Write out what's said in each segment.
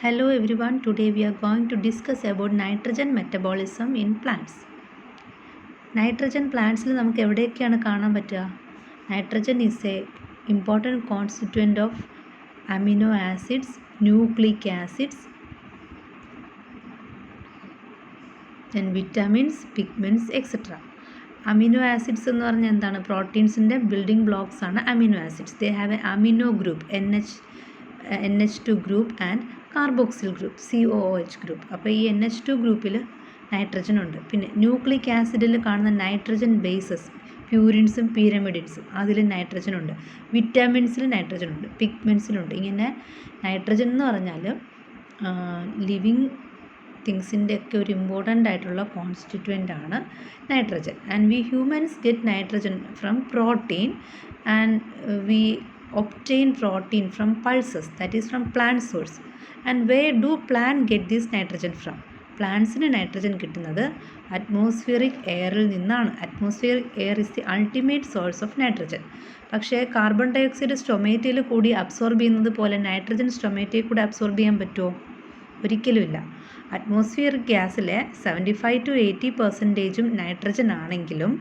Hello everyone, today we are going to discuss about nitrogen metabolism in plants. Nitrogen plants നമുക്ക് എവിടെയൊക്കെയാണ് കാണാൻ പറ്റുക? Nitrogen is a important constituent of amino acids, nucleic acids, then vitamins, pigments, etc. Amino acids എന്ന് പറഞ്ഞാൽ എന്താണ്? പ്രോട്ടീൻസിൻ്റെ building blocks ആണ് amino acids. They have A amino group NH2 group and carboxyl group COOH group. അപ്പോൾ ഈ NH2 ഗ്രൂപ്പിൽ nitrogen ഉണ്ട്. പിന്നെ nucleic ആസിഡിൽ കാണുന്ന നൈട്രജൻ ബേസസ് പ്യൂരിൻസും പിരമിഡിൻസും അതിൽ നൈട്രജൻ ഉണ്ട്. വിറ്റാമിൻസിൽ നൈട്രജൻ ഉണ്ട്, പിഗ്മെൻസിലുണ്ട്. ഇങ്ങനെ നൈട്രജൻ എന്ന് പറഞ്ഞാൽ ലിവിങ് തിങ്സിൻ്റെ ഒക്കെ ഒരു ഇമ്പോർട്ടൻ്റ് ആയിട്ടുള്ള കോൺസ്റ്റിറ്റ്യുവൻ്റ് ആണ് nitrogen. And we humans get nitrogen from protein and we obtain protein from pulses, that is from plant source. And where do plant get this nitrogen from? പ്ലാന്റ്സിന് nitrogen കിട്ടുന്നത് atmospheric എയറിൽ നിന്നാണ്. Atmospheric air is the ultimate source of nitrogen. പക്ഷേ carbon ഡൈ ഓക്സൈഡ് സ്റ്റൊമേറ്റയിൽ കൂടി absorb ചെയ്യുന്നത് പോലെ നൈട്രജൻ സ്റ്റൊമേറ്റയിൽ കൂടി അബ്സോർബ് ചെയ്യാൻ പറ്റുമോ? ഒരിക്കലുമില്ല. അറ്റ്മോസ്ഫിയറിക് ഗ്യാസിലെ 75-80% നൈട്രജൻ ആണെങ്കിലും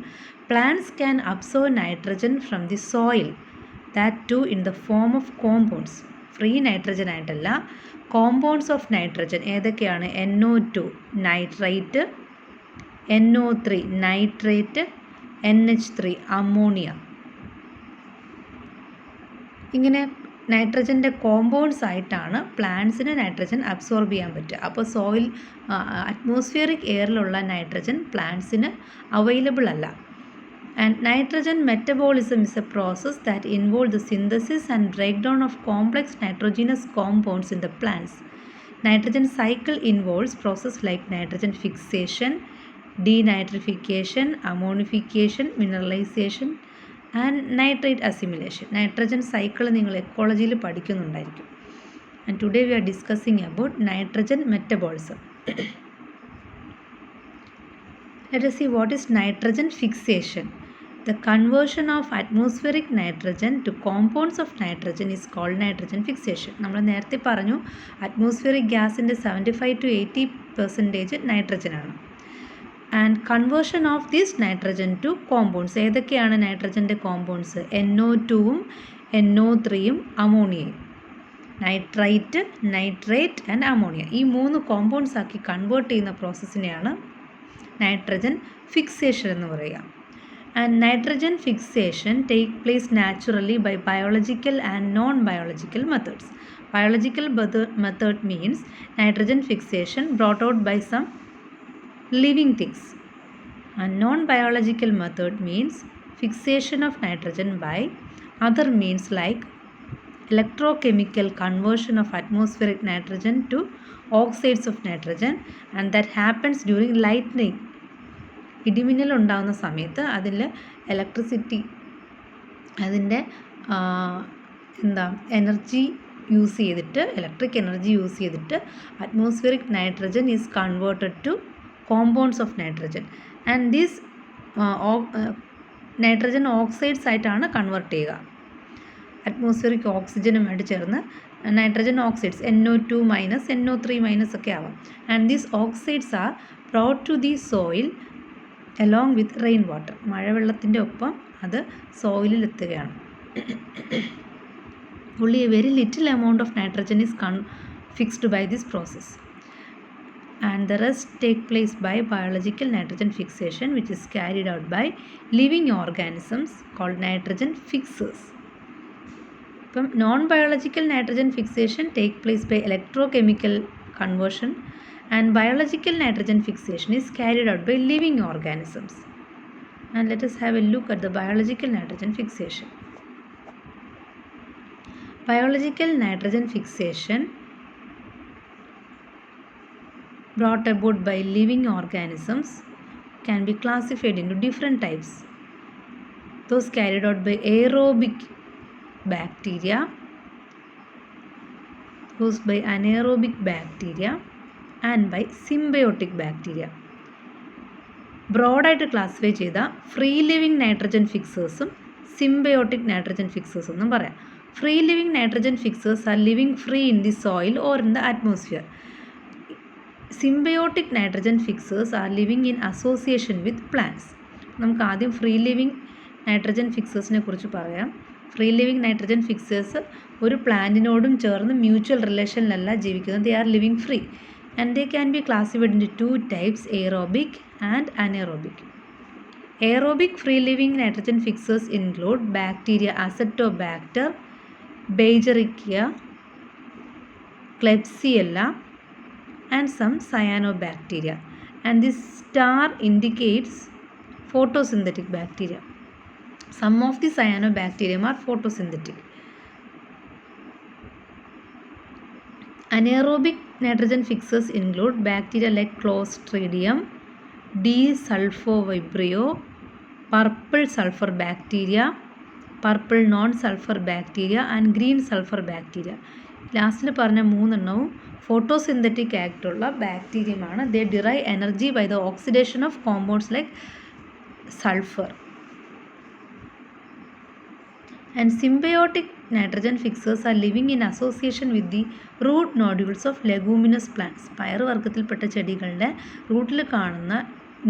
plants can absorb nitrogen from the soil, that too in the form of compounds. Free nitrogen ആയിട്ടല്ല, കോമ്പൗണ്ട്സ് ഓഫ് നൈട്രജൻ ഏതൊക്കെയാണ്? NO2 nitrate, NO3 nitrate, NH3 ammonia. ഇങ്ങനെ നൈട്രജൻ്റെ കോമ്പൗണ്ട്സ് ആയിട്ടാണ് പ്ലാന്റ്സിന് നൈട്രജൻ അബ്സോർബ് ചെയ്യാൻ പറ്റുക. അപ്പോൾ സോയിൽ അറ്റ്മോസ്ഫിയറിക് എയറിലുള്ള നൈട്രജൻ പ്ലാന്റ്സിന് അവൈലബിൾ അല്ല. And nitrogen metabolism is a process that involves the synthesis and breakdown of complex nitrogenous compounds in the plants. Nitrogen cycle involves processes like nitrogen fixation, denitrification, ammonification, mineralization and nitrate assimilation. Nitrogen cycle നിങ്ങൾ എക്കോളജിയിൽ പഠിക്കുന്നുണ്ടായിരിക്കും. And today we are discussing about nitrogen metabolism. Let us see what is nitrogen fixation. The conversion of atmospheric nitrogen to compounds of nitrogen is called nitrogen fixation. നമ്മൾ നേരത്തെ പറഞ്ഞു atmospheric ഗ്യാസിൻ്റെ 75-80% nitrogen ആണ്. And conversion of this nitrogen to compounds ഏതൊക്കെയാണ് നൈട്രജൻ്റെ compounds? NO2ഉം NO3ഉം അമോണിയയും. Nitrite, nitrate and ammonia. ഈ 3 കോമ്പൗണ്ട്സ് ആക്കി കൺവേർട്ട് ചെയ്യുന്ന പ്രോസസ്സിനെയാണ് നൈട്രജൻ ഫിക്സേഷൻ എന്ന് പറയുക. And nitrogen fixation take place naturally by biological and non-biological methods. Biological method means nitrogen fixation brought out by some living things. And non-biological method means fixation of nitrogen by other means like electrochemical conversion of atmospheric nitrogen to oxides of nitrogen, and that happens during lightning. ഇടിമിന്നൽ ഉണ്ടാകുന്ന സമയത്ത് അതിൽ electricity അതിൻ്റെ energy use ചെയ്തിട്ട് electric energy use ചെയ്തിട്ട് atmospheric nitrogen is converted to compounds of nitrogen. And these nitrogen oxides ആയിട്ടാണ് convert ചെയ്യുക. Atmospheric ഓക്സിജനുമായിട്ട് ചേർന്ന് nitrogen oxides NO2 minus NO3 minus ഒക്കെ ആവാം. And these oxides are brought to the soil along with rain water. മഴവെള്ളത്തിൻ്റെ ഒപ്പം അത് സോയിലിൽ എത്തുകയാണ്. Only a very little amount of nitrogen is fixed by this process, and the rest take place by biological nitrogen fixation, which is carried out by living organisms called nitrogen fixers. ഇപ്പം non-biological nitrogen fixation take place by electrochemical conversion, and biological nitrogen fixation is carried out by living organisms. And let us have a look at the biological nitrogen fixation. Biological nitrogen fixation brought about by living organisms can be classified into different types. Those carried out by aerobic bacteria, those by anaerobic bacteria and by symbiotic bacteria. ബ്രോഡായിട്ട് classify ചെയ്ത free living nitrogen ഫിക്സേഴ്സും symbiotic nitrogen fixers എന്നും പറയാം. Free living nitrogen fixers are living free in the soil or in the atmosphere. Symbiotic nitrogen fixers are living in association with plants. നമുക്ക് ആദ്യം free living nitrogen ഫിക്സേഴ്സിനെ കുറിച്ച് പറയാം. Free living nitrogen fixers ഒരു പ്ലാന്റിനോടും ചേർന്ന് mutual റിലേഷനിലല്ല ജീവിക്കുന്നത്. They are living free and they can be classified in two types, aerobic and anaerobic. Aerobic free-living nitrogen fixers include bacteria Acetobacter, Beijerichia, Klebsiella, and some cyanobacteria. And this star indicates photosynthetic bacteria. Some of the cyanobacterium are photosynthetic. Anaerobic nitrogen fixers include bacteria like Clostridium, D-sulfovibrio, purple sulfur bacteria, purple non-sulfur bacteria and green sulfur bacteria. ലാസ്റ്റിൽ പറഞ്ഞ മൂന്നെണ്ണവും photosynthetic ആയിട്ടുള്ള ബാക്ടീരിയമാണ്. They derive energy by the oxidation of compounds like sulphur. And symbiotic nitrogen fixers are living in association with the root nodules of leguminous plants. പയറുവർഗ്ഗത്തിൽപ്പെട്ട ചെടികളുടെ റൂട്ടിൽ കാണുന്ന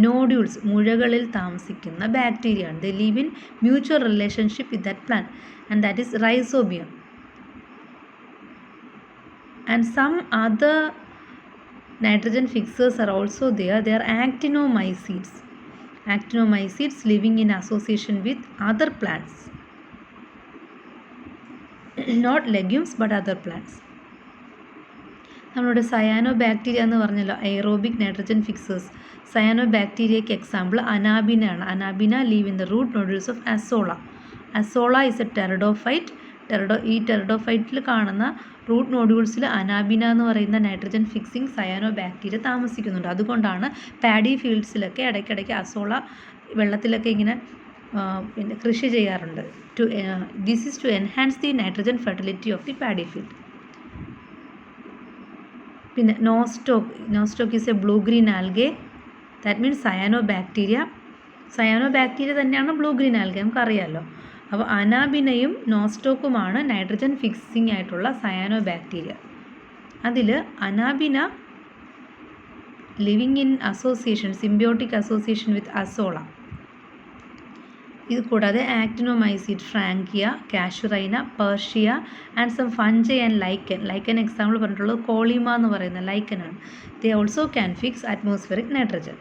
nodules, മുഴകളിൽ താമസിക്കുന്ന ബാക്ടീരിയയാണ്. They live in mutual relationship with that plant and that is Rhizobium. And some other nitrogen fixers are also there. They are actinomycetes. Actinomycetes living in association with other plants. Not legumes but other plants. നമ്മളുടെ cyanobacteria എന്ന് പറഞ്ഞല്ലോ, aerobic nitrogen fixers. സയാനോ ബാക്ടീരിയയ്ക്ക് example Anabaena ആണ്. Anabaena live in the root nodules of Azolla. Azolla is a pteridophyte. ഈ ടെറഡോഫൈറ്റിൽ കാണുന്ന root നോഡ്യൂൾസിൽ അനാബിന എന്ന് പറയുന്ന നൈട്രജൻ ഫിക്സിങ് സയാനോ ബാക്ടീരിയ താമസിക്കുന്നുണ്ട്. അതുകൊണ്ടാണ് പാഡി ഫീൽഡ്സിലൊക്കെ ഇടയ്ക്കിടയ്ക്ക് അസോള വെള്ളത്തിലൊക്കെ ഇങ്ങനെ പിന്നെ കൃഷി ചെയ്യാറുണ്ട്. This is to enhance the nitrogen fertility of the paddy field. പിന്നെ Nostoc is a blue green algae. That means cyanobacteria തന്നെയാണ് ബ്ലൂ ഗ്രീൻ ആൽഗെ, നമുക്കറിയാമല്ലോ. അപ്പോൾ അനാബിനയും നോസ്റ്റോക്കുമാണ് നൈട്രജൻ ഫിക്സിംഗ് ആയിട്ടുള്ള സയാനോ ബാക്ടീരിയ. അതിൽ Anabaena living in association, symbiotic association with Azolla. ഇത് കൂടാതെ ആക്ടിനോമൈസീറ്റ്, ഫ്രാങ്കിയ, കാഷുറൈന, പേർഷ്യ and some fungi and lichen example പറഞ്ഞിട്ടുള്ളത് കോളിമ എന്ന് പറയുന്ന ലൈക്കനാണ്. They also can fix atmospheric nitrogen.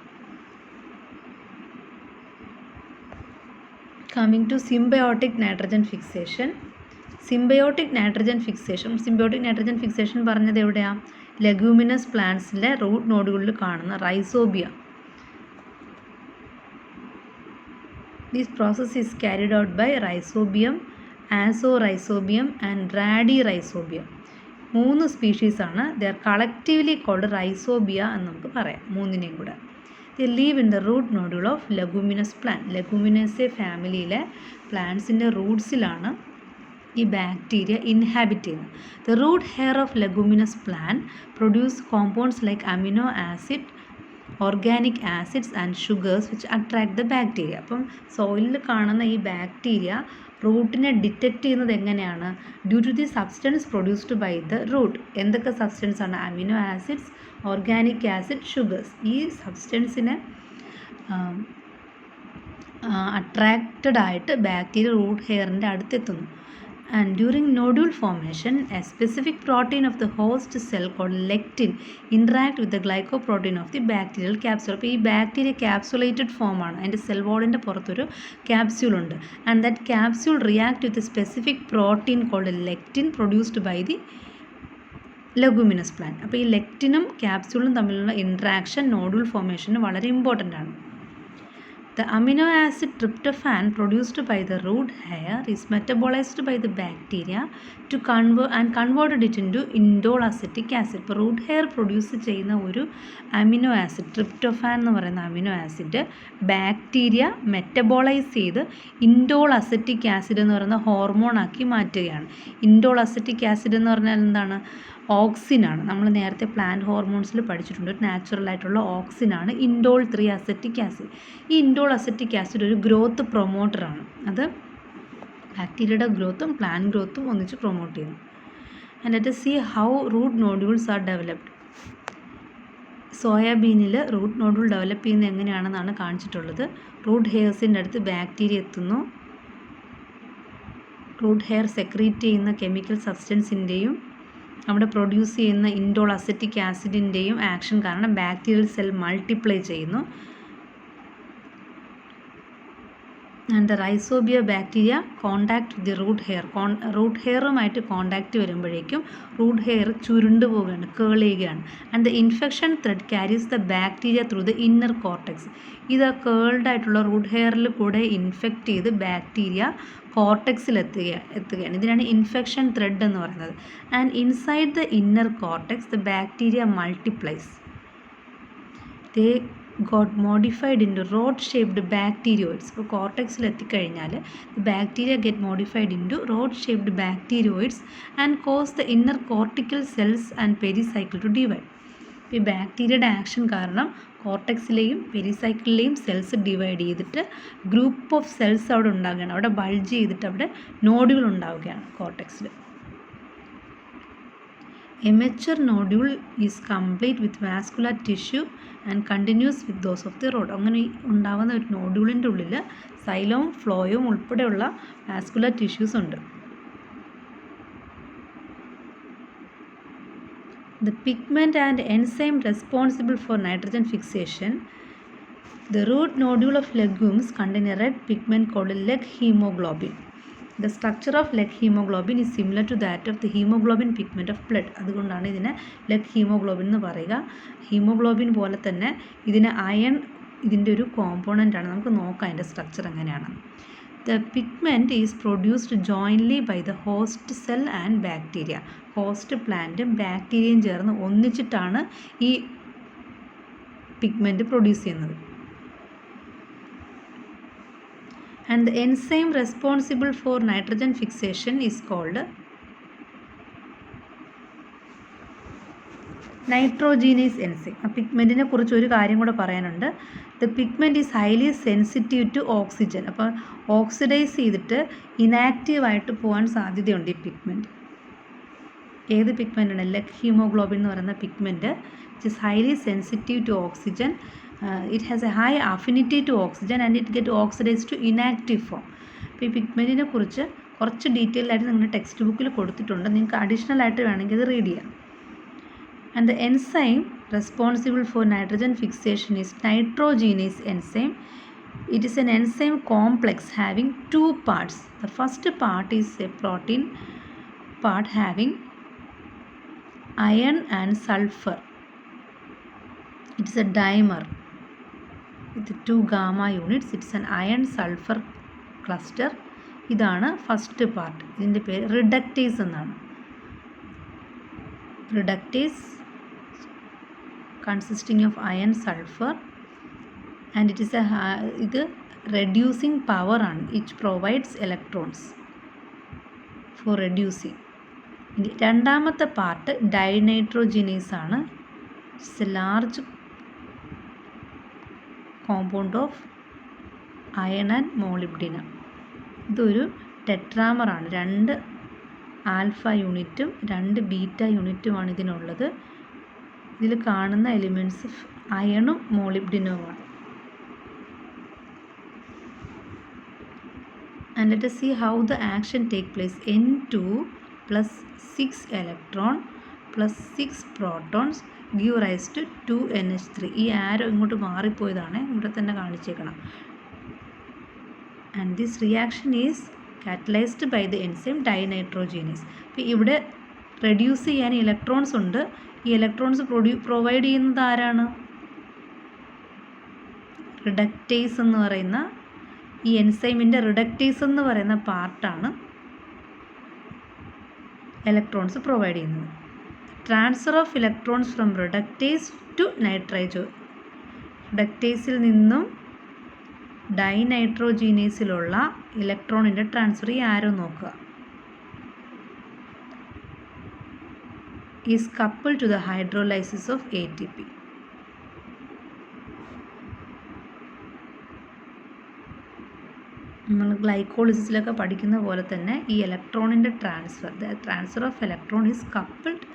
Coming to symbiotic nitrogen fixation. Symbiotic nitrogen fixation പറഞ്ഞത് എവിടെയാണ്? Leguminous പ്ലാന്റ്സിലെ root നോഡുകളിൽ കാണുന്ന rhizobia. This process is carried out by rhizobium, azorhizobium and bradyrhizobium. 3 സ്പീഷീസാണ്. They are collectively called rhizobia എന്ന് നമുക്ക് പറയാം, മൂന്നിനെയും കൂടെ. They live in the root nodule of leguminous plant. Leguminaceae ഫാമിലിയിലെ പ്ലാന്റ്സിൻ്റെ റൂട്ട്സിലാണ് ഈ ബാക്ടീരിയ ഇൻഹാബിറ്റ് ചെയ്യുന്നത്. The root hair of leguminous plant produce compounds like amino acid, organic acids and sugars which attract the bacteria. അപ്പം സോയിലിൽ കാണുന്ന ഈ bacteria റൂട്ടിനെ detect ചെയ്യുന്നത് എങ്ങനെയാണ്? Due to the substance produced by the root. എന്തൊക്കെ substance ആണ്? Amino acids, organic acid, sugars. ഈ സബ്സ്റ്റൻസിനെ attracted ആയിട്ട് ബാക്ടീരിയ റൂട്ട് ഹെയറിൻ്റെ അടുത്തെത്തുന്നു. And during nodule formation, a specific protein of the host cell called lectin interact with the glycoprotein of the bacterial capsule. അപ്പോൾ ഈ bacteria capsulated ഫോമാണ്. അതിൻ്റെ cell വാളിൻ്റെ പുറത്തൊരു ക്യാപ്സ്യൂൾ ഉണ്ട്. And that capsule react with a specific protein called lectin produced by the leguminous plant. അപ്പോൾ ഈ ലെക്റ്റിനും ക്യാപ്സ്യൂളും തമ്മിലുള്ള interaction നോഡുൾ ഫോർമേഷന് വളരെ ഇമ്പോർട്ടൻ്റ് ആണ്. The amino acid tryptophan produced by the root hair is metabolized by the bacteria to converted it into indole acetic acid. ഇപ്പോൾ root hair produce ചെയ്യുന്ന ഒരു amino acid, tryptophan എന്ന് പറയുന്ന അമിനോ ആസിഡ് ബാക്ടീരിയ മെറ്റബോളൈസ് ചെയ്ത് indole acetic acid എന്ന് പറയുന്ന ഹോർമോണാക്കി മാറ്റുകയാണ്. Indole acetic acid എന്ന് പറഞ്ഞാൽ എന്താണ്? ഓക്സിനാണ്. നമ്മൾ നേരത്തെ പ്ലാന്റ് ഹോർമോൺസിൽ പഠിച്ചിട്ടുണ്ട്. ഒരു നാച്ചുറലായിട്ടുള്ള ഓക്സിനാണ് ഇൻഡോൾ 3 അസറ്റിക് ആസിഡ്. ഈ ഇൻഡോൾ അസറ്റിക് ആസിഡ് ഒരു ഗ്രോത്ത് പ്രൊമോട്ടറാണ്. അത് ബാക്ടീരിയയുടെ ഗ്രോത്തും പ്ലാന്റ് ഗ്രോത്തും ഒന്നിച്ച് പ്രൊമോട്ട് ചെയ്യുന്നു. And let us see how root nodules are developed. സോയാബീനിൽ റൂട്ട് നോഡുൾ ഡെവലപ്പ് ചെയ്യുന്നത് എങ്ങനെയാണെന്നാണ് കാണിച്ചിട്ടുള്ളത്. റൂട്ട് ഹെയർസിൻ്റെ അടുത്ത് ബാക്ടീരിയ എത്തുന്നു. റൂട്ട് ഹെയർ സെക്രീറ്റ് ചെയ്യുന്ന കെമിക്കൽ സബ്സ്റ്റൻസിൻ്റെയും അവിടെ പ്രൊഡ്യൂസ് ചെയ്യുന്ന ഇൻഡോൾ അസറ്റിക് ആസിഡിൻ്റെയും ആക്ഷൻ കാരണം ബാക്ടീരിയൽ സെൽ മൾട്ടിപ്ലൈ ചെയ്യുന്നു. And the rhizobia bacteria contact the root hair. Root ഹെയറുമായിട്ട് കോണ്ടാക്റ്റ് വരുമ്പോഴേക്കും റൂട്ട് ഹെയർ ചുരുണ്ടു പോവുകയാണ്, കേൾ ചെയ്യുകയാണ്. And the infection thread carries the bacteria through the inner cortex. ഇത് കേൾഡ് ആയിട്ടുള്ള റൂട്ട് ഹെയറിൽ കൂടെ ഇൻഫെക്റ്റ് ചെയ്ത് ബാക്ടീരിയ കോർട്ടെക്സിൽ എത്തുകയാണ്. ഇതിനാണ് ഇൻഫെക്ഷൻ ത്രെഡ് എന്ന് പറയുന്നത്. And inside the inner cortex the bacteria multiplies. They got modified into rod-shaped bacteroids. അപ്പോൾ കോർട്ടെക്സിൽ എത്തിക്കഴിഞ്ഞാൽ bacteria get modified into rod-shaped bacteroids and cause the inner cortical cells and pericycle to divide. ഈ ബാക്ടീരിയയുടെ action കാരണം കോർട്ടെക്സിലെയും പെരിസൈക്കിളിലെയും cells divide ചെയ്തിട്ട് group of cells അവിടെ ഉണ്ടാകുകയാണ്. അവിടെ ബൾജ് ചെയ്തിട്ട് അവിടെ നോഡുകൾ ഉണ്ടാവുകയാണ് കോർട്ടെക്സിൽ. A mature nodule is complete with vascular tissue and continues with those of the rod. അങ്ങനെ ഉണ്ടാകുന്ന ഒരു നോഡ്യൂളിൻ്റെ ഉള്ളിൽ സൈലവും ഫ്ലോയും ഉൾപ്പെടെയുള്ള വാസ്കുലർ ടിഷ്യൂസ് ഉണ്ട്. The pigment and enzyme responsible for nitrogen fixation. The root nodule of legumes contain a red pigment called leg hemoglobin. The structure of leg hemoglobin is similar to that of the hemoglobin pigment of blood. അതുകൊണ്ടാണ് ഇതിനെ leg haemoglobin എന്ന് പറയുക. Haemoglobin പോലെ തന്നെ ഇതിന് iron ഇതിൻ്റെ ഒരു component ആണ്. നമുക്ക് നോക്കാം അതിൻ്റെ സ്ട്രക്ചർ എങ്ങനെയാണ്. The pigment is produced jointly by the host cell and bacteria. Host പ്ലാന്റും ബാക്ടീരിയയും ചേർന്ന് ഒന്നിച്ചിട്ടാണ് ഈ പിഗ്മെൻറ്റ് പ്രൊഡ്യൂസ് ചെയ്യുന്നത്. And the enzyme responsible for nitrogen fixation is called nitrogenase enzyme. ആ പിഗ്മെൻറ്റിനെ കുറിച്ച് ഒരു കാര്യം കൂടെ പറയാനുണ്ട്. The pigment is highly sensitive to oxygen. അപ്പോൾ ഓക്സിഡൈസ് ചെയ്തിട്ട് ഇനാക്റ്റീവായിട്ട് പോകാൻ സാധ്യതയുണ്ട് ഈ പിഗ്മെൻറ്റ്. ഏത് പിഗ്മെൻ്റാണ്? ലെഗ് ഹീമോഗ്ലോബിൻ എന്ന് പറയുന്ന pigment it is highly sensitive to oxygen. It has a high affinity to oxygen and it get oxidized to inactive form. അപ്പോൾ ഈ പിഗ്മെൻറ്റിനെ കുറിച്ച് കുറച്ച് ഡീറ്റെയിൽ ആയിട്ട് നിങ്ങളുടെ ടെക്സ്റ്റ് ബുക്കിൽ കൊടുത്തിട്ടുണ്ട്. നിങ്ങൾക്ക് അഡീഷണൽ ആയിട്ട് വേണമെങ്കിൽ അത് റീഡ് ചെയ്യാം. And the enzyme responsible for nitrogen fixation is nitrogenase enzyme. It is an enzyme complex having two parts. The first part is a protein part having iron and sulfur. It is a dimer with 2 gamma units. It's an iron sulfur cluster. ഇതാണ് first part. ഇതിൻ്റെ പേര് reductase എന്നാണ്. Reductase consisting of iron sulphur and it is ഇത് reducing power ആണ്. It provides electrons four reducing. ഇനി രണ്ടാമത്തെ part ഡൈനൈട്രോജിനേസ് ആണ്. It's A large compound of iron and molybdenum. ഇതൊരു ടെട്രാമറാണ്. 2 ആൽഫ യൂണിറ്റും 2 ബീറ്റ യൂണിറ്റുമാണ് ഇതിനുള്ളത്. ഇതിൽ കാണുന്ന elements അയണും മോളിബ്ഡിനവുമാണ്. And let us see how the action take place. N2 plus 6 electron plus 6 protons give rise to 2NH3. ഈ ആരോ ഇങ്ങോട്ട് മാറിപ്പോയതാണ്, ഇവിടെ തന്നെ കാണിച്ചേക്കണം. And this reaction is catalyzed by the enzyme dinitrogenase. അപ്പോൾ ഇവിടെ റെഡ്യൂസ് ചെയ്യാൻ ഇലക്ട്രോൺസ് ഉണ്ട്. ഈ ഇലക്ട്രോൺസ് പ്രൊവൈഡ് ചെയ്യുന്നത് ആരാണ്? റിഡക്റ്റേസ് എന്ന് പറയുന്ന ഈ എൻസൈമിൻ്റെ റിഡക്റ്റേസ് എന്ന് പറയുന്ന പാർട്ടാണ് ഇലക്ട്രോൺസ് പ്രൊവൈഡ് ചെയ്യുന്നത്. Transfer of electrons from reductase to നൈട്രൈജോ. റിഡക്റ്റേസിൽ നിന്നും ഡൈനൈട്രോജീനേസിലുള്ള ഇലക്ട്രോണിൻ്റെ ട്രാൻസ്ഫർ ഈ ആരോ നോക്കുക. Is couple to the hydrolysis of ATP. നമ്മൾ ഗ്ലൈക്കോളിസിസിലൊക്കെ പഠിക്കുന്ന പോലെ തന്നെ ഈ ഇലക്ട്രോണിൻ്റെ transfer of electron is coupled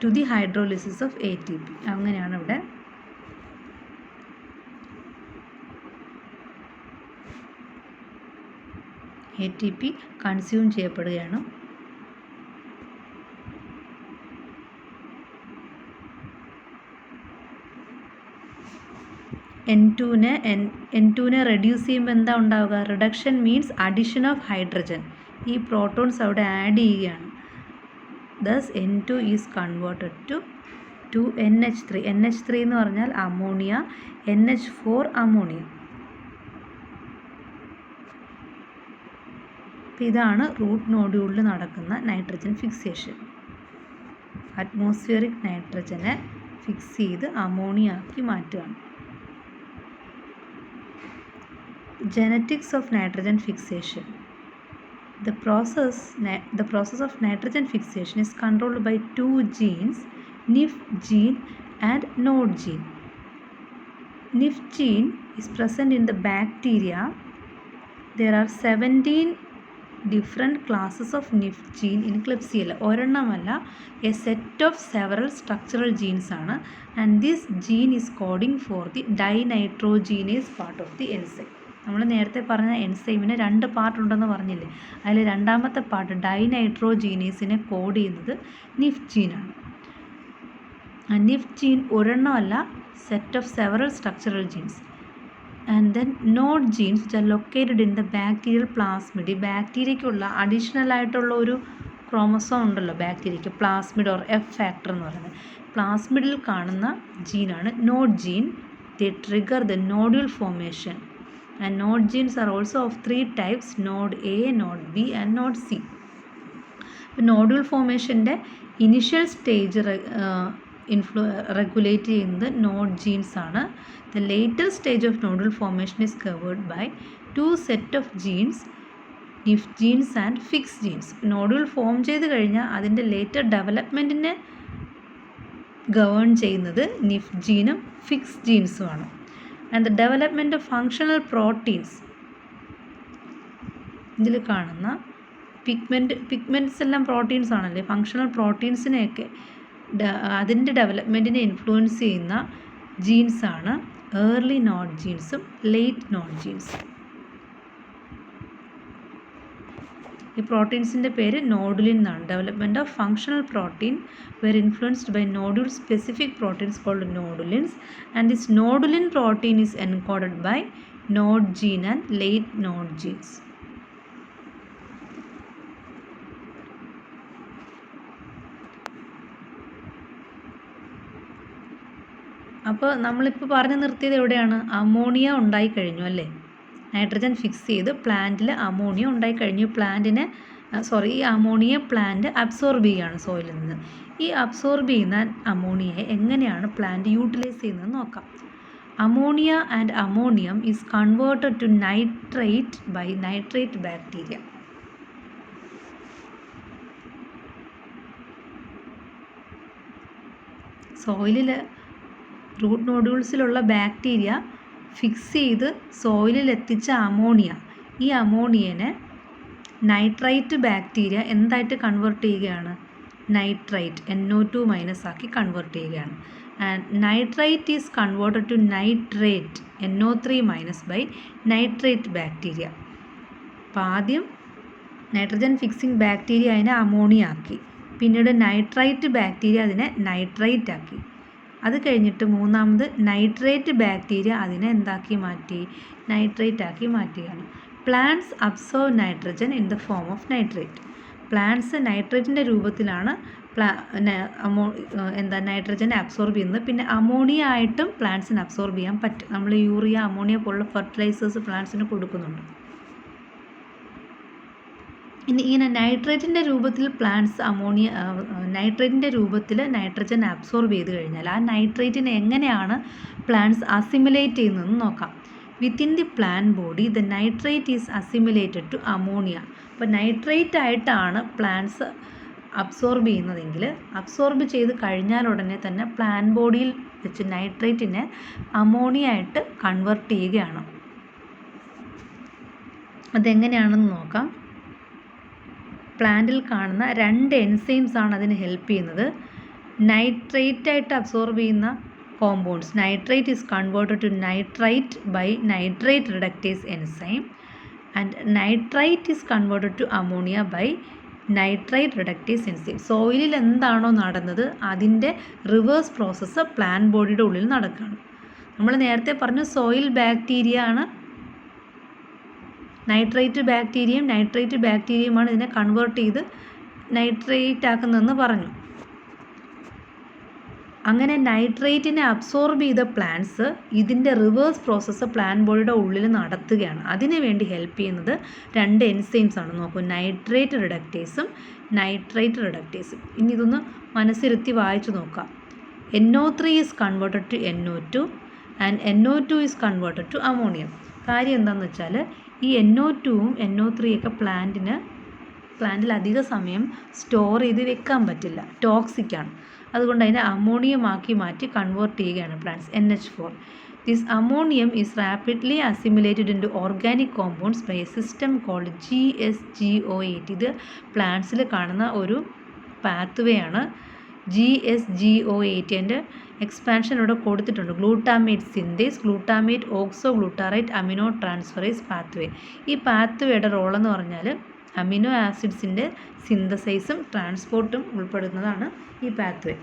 to the hydrolysis of ATP. അങ്ങനെയാണ് ഇവിടെ ATP കൺസ്യൂം ചെയ്യപ്പെടുകയാണ്. N2നെ റെഡ്യൂസ് ചെയ്യുമ്പോൾ എന്താ ഉണ്ടാവുക? Reduction means addition of hydrogen. ഈ പ്രോട്ടോൺസ് അവിടെ ആഡ് ചെയ്യുകയാണ്. Thus N2 is converted to 2NH3. NH3 എന്ന് പറഞ്ഞാൽ അമോണിയ, NH4 അമോണിയ. ഇതാണ് റൂട്ട് നോഡ്യൂളിൽ നടക്കുന്ന നൈട്രജൻ ഫിക്സേഷൻ. അറ്റ്മോസ്ഫിയറിക് നൈട്രജനെ ഫിക്സ് ചെയ്ത് അമോണിയ ആക്കി മാറ്റുകയാണ്. Genetics of nitrogen fixation. The process of nitrogen fixation is controlled by two genes, NIF gene and NOD gene. NIF gene is present in the bacteria. There are 17 different classes of NIF gene in Klebsiella. ഒരെണ്ണമല്ല, a set of several structural genes ആണ്, and this gene is coding for the dinitrogenase part of the enzyme. നമ്മൾ നേരത്തെ പറഞ്ഞ എൻസൈമിന് 2 part ഉണ്ടെന്ന് പറഞ്ഞില്ലേ? അതിൽ രണ്ടാമത്തെ part ഡൈനൈട്രോജീനേസിനെ code ചെയ്യുന്നത് nif ജീനാണ്. ആ നിഫ് ജീൻ ഒരെണ്ണമല്ല, set of several structural genes. And then nod genes which are located in the bacterial plasmid. ഈ ബാക്ടീരിയയ്ക്കുള്ള അഡീഷണൽ ആയിട്ടുള്ള ഒരു ക്രോമസോം ഉണ്ടല്ലോ ബാക്ടീരിയയ്ക്ക്, പ്ലാസ്മിഡ് ഓർ F ഫാക്ടർ എന്ന് പറയുന്നത്. പ്ലാസ്മിഡിൽ കാണുന്ന ജീനാണ് nod gene. They trigger the nodule formation. And node genes are also of 3 types: node A, node B and node C. Nodule formation initial stage regulate ചെയ്യുന്നത് node genes ആണ്. The later stage of nodule formation is covered by 2 set of genes, NIF genes and fix genes. Nodule form ചെയ്ത് കഴിഞ്ഞാൽ അതിൻ്റെ later developmentനെ govern ചെയ്യുന്നത് NIF ജീനും fix genesും ആണ്. And the development of functional proteins. ഇതിൽ കാണുന്ന pigments എല്ലാം proteins ആണല്ലേ. Functional പ്രോട്ടീൻസിനെയൊക്കെ അതിൻ്റെ ഡെവലപ്മെൻറ്റിനെ ഇൻഫ്ലുവൻസ് ചെയ്യുന്ന ജീൻസാണ് ഏർലി നോഡ് ജീൻസും ലേറ്റ് നോഡ് ജീൻസും. ഈ പ്രോട്ടീൻസിൻ്റെ പേര് നോഡുലിൻ എന്നാണ്. Development of functional protein were influenced by nodule specific proteins called nodulins, and this nodulin protein is encoded by node gene and late node genes. അപ്പോൾ നമ്മളിപ്പോൾ പറഞ്ഞു നിർത്തിയത് എവിടെയാണ്? അമോണിയ ഉണ്ടായി കഴിഞ്ഞു അല്ലേ? നൈട്രജൻ ഫിക്സ് ചെയ്ത് പ്ലാന്റിൽ അമോണിയ ഉണ്ടായി കഴിഞ്ഞു. ഈ അമോണിയ പ്ലാന്റ് അബ്സോർബ് ചെയ്യുകയാണ് സോയിലിൽ നിന്ന്. ഈ അബ്സോർബ് ചെയ്യുന്ന അമോണിയയെ എങ്ങനെയാണ് പ്ലാന്റ് യൂട്ടിലൈസ് ചെയ്യുന്നത് നോക്കാം. Ammonia and ammonium is converted to nitrate by nitrate bacteria. സോയിലിൽ റൂട്ട് നോഡ്യൂൾസിലുള്ള ബാക്ടീരിയ ഫിക്സ് ചെയ്ത് സോയിലിൽ എത്തിച്ച അമോണിയ, ഈ അമോണിയനെ നൈട്രൈറ്റ് ബാക്ടീരിയ എന്തായിട്ട് കൺവേർട്ട് ചെയ്യുകയാണ്? നൈട്രൈറ്റ് NO2- ആക്കി കൺവേർട്ട് ചെയ്യുകയാണ്. And nitrite is converted to nitrate NO3- by nitrate bacteria. അപ്പോൾ ആദ്യം നൈട്രജൻ ഫിക്സിംഗ് ബാക്ടീരിയ അതിനെ അമോണിയ ആക്കി, പിന്നീട് നൈട്രൈറ്റ് ബാക്ടീരിയ അതിനെ നൈട്രേറ്റ് ആക്കി. അത് കഴിഞ്ഞിട്ട് മൂന്നാമത് നൈട്രേറ്റ് ബാക്ടീരിയ അതിനെ എന്താക്കി മാറ്റി? നൈട്രേറ്റ് ആക്കി മാറ്റുകയാണ്. Plants absorb nitrogen in the form of nitrate. Plants നൈട്രേറ്റിൻ്റെ രൂപത്തിലാണ് നൈട്രജനെ അബ്സോർബ് ചെയ്യുന്നത്. പിന്നെ അമോണിയ ആയിട്ടും പ്ലാന്റ്സിന് അബ്സോർബ് ചെയ്യാൻ പറ്റും. നമ്മൾ യൂറിയ, അമോണിയ പോലുള്ള ഫെർട്ടിലൈസേഴ്സ് പ്ലാന്റ്സിന് കൊടുക്കുന്നുണ്ട്. ഇങ്ങനെ നൈട്രേറ്റിൻ്റെ രൂപത്തിൽ നൈട്രേറ്റിൻ്റെ രൂപത്തിൽ നൈട്രജൻ അബ്സോർബ് ചെയ്ത് കഴിഞ്ഞാൽ ആ നൈട്രേറ്റിനെ എങ്ങനെയാണ് പ്ലാന്റ്സ് അസിമിലേറ്റ് ചെയ്യുന്നതെന്ന് നോക്കാം. Within the plant body the nitrate is assimilated to ammonia. അപ്പോൾ നൈട്രേറ്റ് ആയിട്ടാണ് പ്ലാന്റ്സ് അബ്സോർബ് ചെയ്യുന്നതെങ്കിൽ അബ്സോർബ് ചെയ്ത് കഴിഞ്ഞാൽ ഉടനെ തന്നെ പ്ലാന്റ് ബോഡിയിൽ വെച്ച് നൈട്രേറ്റിനെ അമോണിയ ആയിട്ട് കൺവേർട്ട് ചെയ്യുകയാണ്. അതെങ്ങനെയാണെന്ന് നോക്കാം. പ്ലാന്റിൽ കാണുന്ന 2 എൻസൈംസ് ആണ് അതിന് ഹെൽപ്പ് ചെയ്യുന്നത്. നൈട്രേറ്റ് ആയിട്ട് അബ്സോർബ് ചെയ്യുന്ന compounds, nitrate is converted to nitrite by nitrate reductase enzyme and nitrite is converted to ammonia by nitrite reductase enzyme. സോയിലിൽ എന്താണോ നടന്നത് അതിൻ്റെ റിവേഴ്സ് പ്രോസസ്സ് പ്ലാന്റ് ബോഡിയുടെ ഉള്ളിൽ നടക്കുകയാണ്. നമ്മൾ നേരത്തെ പറഞ്ഞു സോയിൽ ബാക്ടീരിയ ആണ് നൈട്രൈറ്റ് ബാക്ടീരിയയുമാണ് ഇതിനെ കൺവേർട്ട് ചെയ്ത് നൈട്രേറ്റ് ആക്കുന്നതെന്ന് പറഞ്ഞു. അങ്ങനെ നൈട്രേറ്റിനെ അബ്സോർബ് ചെയ്ത പ്ലാന്റ്സ് ഇതിൻ്റെ റിവേഴ്സ് പ്രോസസ്സ് പ്ലാന്റ് ബോഡിയുടെ ഉള്ളിൽ നടത്തുകയാണ്. അതിനു വേണ്ടി ഹെൽപ്പ് ചെയ്യുന്നത് 2 എൻസൈംസ് ആണ്. നോക്കൂ, നൈട്രേറ്റ് റിഡക്റ്റേസും നൈട്രൈറ്റ് റിഡക്റ്റേസും. ഇനി ഇതൊന്ന് മനസ്സിരുത്തി വായിച്ചു നോക്കാം. NO3 is converted to NO2 and NO2 is converted to ammonium. കാര്യം എന്താണെന്ന് വെച്ചാൽ ഈ NO2ഉം NO3 ഒക്കെ പ്ലാന്റിൽ അധിക സമയം സ്റ്റോർ ചെയ്ത് വെക്കാൻ പറ്റില്ല, ടോക്സിക്കാണ്. അതുകൊണ്ട് അതിനെ അമോണിയമാക്കി മാറ്റി കൺവേർട്ട് ചെയ്യുകയാണ് plants, NH4. This ammonium is rapidly assimilated into organic compounds by a system called GSGO8. ഇത് പ്ലാന്റ്സിൽ കാണുന്ന ഒരു പാത്വേ ആണ്. GSGO8 എൻ്റെ എക്സ്പാൻഷൻ ഇവിടെ കൊടുത്തിട്ടുണ്ട്. Glutamate synthase, glutamate oxoglutarate aminotransferase pathway. ഈ പാത്വേയുടെ റോളെന്ന് പറഞ്ഞാൽ അമിനോ ആസിഡ്സിൻ്റെ സിന്തസൈസും ട്രാൻസ്പോർട്ടും ഉൾപ്പെടുന്നതാണ് ഈ പാത്വേ.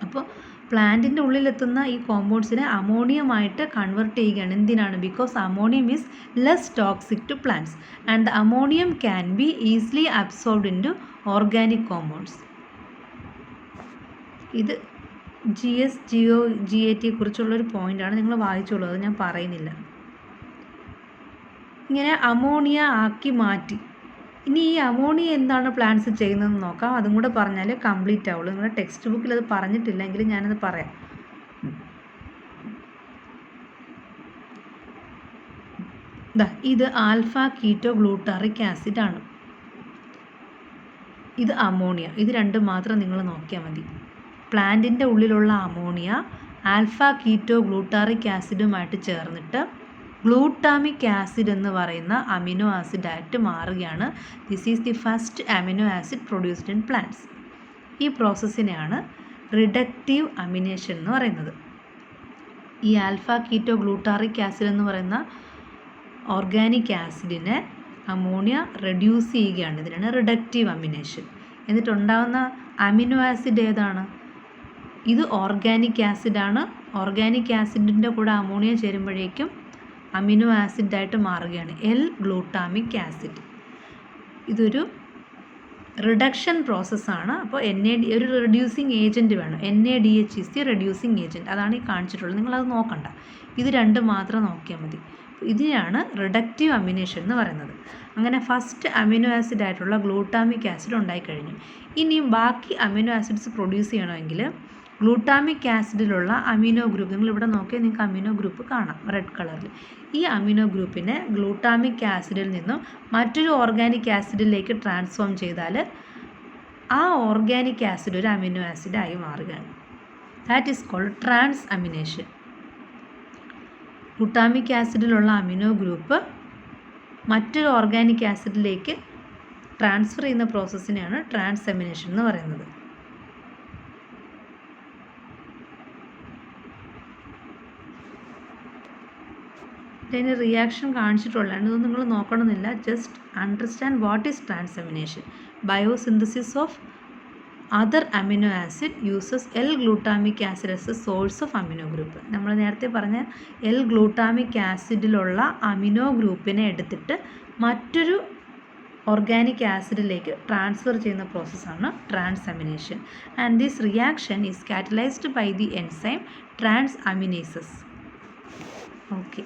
അപ്പോൾ പ്ലാന്റിൻ്റെ ഉള്ളിലെത്തുന്ന ഈ കോമ്പൗണ്ട്സിനെ അമോണിയമായിട്ട് കൺവേർട്ട് ചെയ്യുകയാണ്. എന്തിനാണ്? Because ammonium is less toxic to plants and the ammonium can be easily absorbed into organic compounds. ഇത് GSGO8 കുറിച്ചുള്ളൊരു പോയിൻ്റാണ്, നിങ്ങൾ വായിച്ചോളൂ, അത് ഞാൻ പറയുന്നില്ല. ഇങ്ങനെ അമോണിയ ആക്കി മാറ്റി. ഇനി ഈ അമോണിയ എന്താണ് പ്ലാന്റ്സ് ചെയ്യുന്നതെന്ന് നോക്കാം. അതും കൂടെ പറഞ്ഞാൽ കംപ്ലീറ്റ് ആവുള്ളൂ. നിങ്ങളുടെ ടെക്സ്റ്റ് ബുക്കിൽ അത് പറഞ്ഞിട്ടില്ല, എങ്കിലും ഞാനത് പറയാം. ഇത് ആൽഫ കീറ്റോ ഗ്ലൂട്ടാറിക് ആസിഡ് ആണ്. ഇത് അമോണിയ. ഇത് രണ്ടും മാത്രം നിങ്ങൾ നോക്കിയാൽ മതി. പ്ലാന്റിൻ്റെ ഉള്ളിലുള്ള അമോണിയ ആൽഫ കീറ്റോ ഗ്ലൂട്ടാറിക് ആസിഡുമായിട്ട് ചേർന്നിട്ട് ഗ്ലൂട്ടാമിക് ആസിഡ് എന്ന് പറയുന്ന അമിനോ ആസിഡായിട്ട് മാറുകയാണ്. This is the first amino acid produced in plants. ഈ പ്രോസസ്സിനെയാണ് റിഡക്റ്റീവ് അമിനേഷൻ എന്ന് പറയുന്നത്. ഈ ആൽഫ കീറ്റോ ഗ്ലൂട്ടാറിക് ആസിഡ് എന്ന് പറയുന്ന ഓർഗാനിക് ആസിഡിനെ അമോണിയ റെഡ്യൂസ് ചെയ്യുകയാണ്. ഇതിനാണ് റിഡക്റ്റീവ് അമിനേഷൻ. എന്നിട്ടുണ്ടാകുന്ന അമിനോ ആസിഡ് ഏതാണ്? ഇത് ഓർഗാനിക് ആസിഡാണ്. ഓർഗാനിക് ആസിഡിൻ്റെ കൂടെ അമോണിയ ചേരുമ്പോഴേക്കും അമിനോ ആസിഡായിട്ട് മാറുകയാണ്, L-ഗ്ലൂട്ടാമിക് ആസിഡ്. ഇതൊരു റിഡക്ഷൻ പ്രോസസ്സാണ്. അപ്പോൾ ഒരു റെഡ്യൂസിങ് ഏജൻറ്റ് വേണം. NADH is the reducing agent. അതാണ് ഈ കാണിച്ചിട്ടുള്ളത്. നിങ്ങളത് നോക്കണ്ട, ഇത് രണ്ടും മാത്രം നോക്കിയാൽ മതി. ഇതിനാണ് റിഡക്റ്റീവ് അമിനേഷൻ എന്ന് പറയുന്നത്. അങ്ങനെ ഫസ്റ്റ് അമിനോ ആസിഡ് ആയിട്ടുള്ള ഗ്ലൂട്ടാമിക് ആസിഡ് ഉണ്ടായിക്കഴിഞ്ഞു. ഇനിയും ബാക്കി അമിനോ ആസിഡ്സ് പ്രൊഡ്യൂസ് ചെയ്യണമെങ്കിൽ ഗ്ലൂട്ടാമിക് ആസിഡിലുള്ള അമിനോ ഗ്രൂപ്പ്, നിങ്ങളിവിടെ നോക്കിയാൽ നിങ്ങൾക്ക് അമിനോ ഗ്രൂപ്പ് കാണാം റെഡ് കളറിൽ. ഈ അമിനോ ഗ്രൂപ്പിനെ ഗ്ലൂട്ടാമിക് ആസിഡിൽ നിന്നും മറ്റൊരു ഓർഗാനിക് ആസിഡിലേക്ക് ട്രാൻസ്ഫോം ചെയ്താൽ ആ ഓർഗാനിക് ആസിഡ് ഒരു അമിനോ ആസിഡായി മാറുകയാണ്. That is called transamination. Glutamic ആസിഡിലുള്ള അമിനോ ഗ്രൂപ്പ് മറ്റൊരു ഓർഗാനിക് ആസിഡിലേക്ക് ട്രാൻസ്ഫർ ചെയ്യുന്ന പ്രോസസ്സിനെയാണ് ട്രാൻസ് അമിനേഷൻ എന്ന് പറയുന്നത്. ഇതിന് റിയാക്ഷൻ കാണിച്ചിട്ടുള്ളതാണ്, ഇതൊന്നും നിങ്ങൾ നോക്കണമെന്നില്ല. Just understand what is transamination. Biosynthesis of other amino acid uses L-ഗ്ലൂട്ടാമിക് acid as a source of amino group. നമ്മൾ നേരത്തെ പറഞ്ഞ L-ഗ്ലൂട്ടാമിക് ആസിഡിലുള്ള അമിനോ ഗ്രൂപ്പിനെ എടുത്തിട്ട് മറ്റൊരു ഓർഗാനിക് ആസിഡിലേക്ക് ട്രാൻസ്ഫർ ചെയ്യുന്ന പ്രോസസ്സാണ് transamination. And this reaction is catalysed by the enzyme transaminases. Okay.